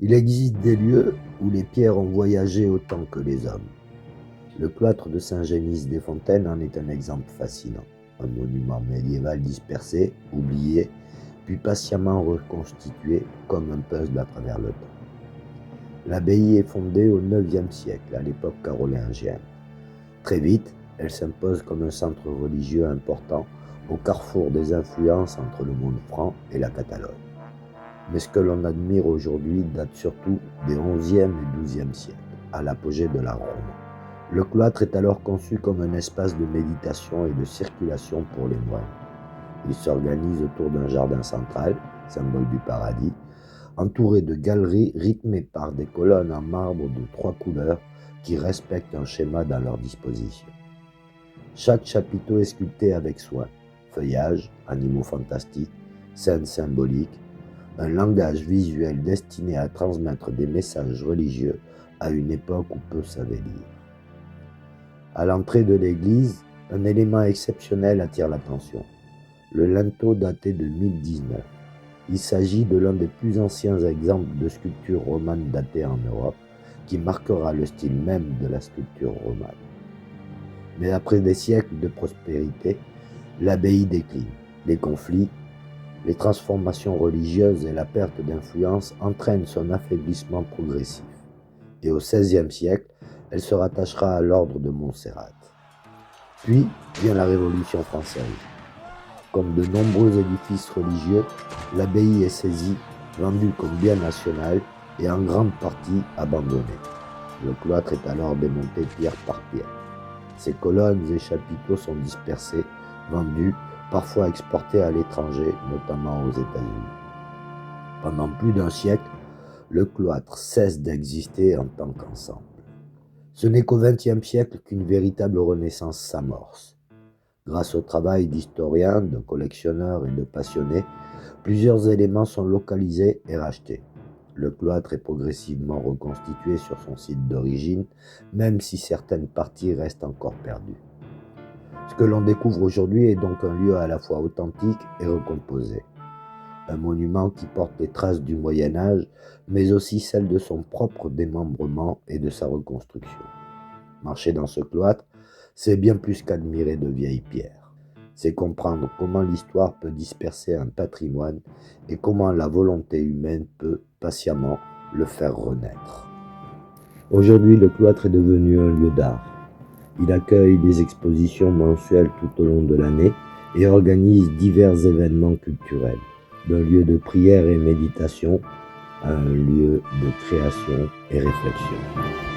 Il existe des lieux où les pierres ont voyagé autant que les hommes. Le cloître de Saint-Génis-des-Fontaines en est un exemple fascinant. Un monument médiéval dispersé, oublié, puis patiemment reconstitué comme un puzzle à travers le temps. L'abbaye est fondée au IXe siècle, à l'époque carolingienne. Très vite, elle s'impose comme un centre religieux important au carrefour des influences entre le monde franc et la Catalogne. Mais ce que l'on admire aujourd'hui date surtout des XIe et XIIe siècles, à l'apogée de l'art roman. Le cloître est alors conçu comme un espace de méditation et de circulation pour les moines. Il s'organise autour d'un jardin central, symbole du paradis, entouré de galeries rythmées par des colonnes en marbre de 3 couleurs qui respectent un schéma dans leur disposition. Chaque chapiteau est sculpté avec soin, feuillages, animaux fantastiques, scènes symboliques, un langage visuel destiné à transmettre des messages religieux à une époque où peu savaient lire. À l'entrée de l'église, un élément exceptionnel attire l'attention, le linteau daté de 1019. Il s'agit de l'un des plus anciens exemples de sculpture romane datée en Europe, qui marquera le style même de la sculpture romane. Mais après des siècles de prospérité, l'abbaye décline. Les conflits, les transformations religieuses et la perte d'influence entraînent son affaiblissement progressif. Et au XVIe siècle, elle se rattachera à l'ordre de Montserrat. Puis vient la Révolution française. Comme de nombreux édifices religieux, l'abbaye est saisie, vendue comme bien national et en grande partie abandonnée. Le cloître est alors démonté pierre par pierre. Ses colonnes et chapiteaux sont dispersés, vendus, parfois exportés à l'étranger, notamment aux États-Unis. Pendant plus d'un siècle, le cloître cesse d'exister en tant qu'ensemble. Ce n'est qu'au XXe siècle qu'une véritable renaissance s'amorce. Grâce au travail d'historiens, de collectionneurs et de passionnés, plusieurs éléments sont localisés et rachetés. Le cloître est progressivement reconstitué sur son site d'origine, même si certaines parties restent encore perdues. Ce que l'on découvre aujourd'hui est donc un lieu à la fois authentique et recomposé. Un monument qui porte les traces du Moyen-Âge, mais aussi celles de son propre démembrement et de sa reconstruction. Marcher dans ce cloître, c'est bien plus qu'admirer de vieilles pierres. C'est comprendre comment l'histoire peut disperser un patrimoine et comment la volonté humaine peut, patiemment, le faire renaître. Aujourd'hui, le cloître est devenu un lieu d'art. Il accueille des expositions mensuelles tout au long de l'année et organise divers événements culturels, d'un lieu de prière et méditation à un lieu de création et réflexion.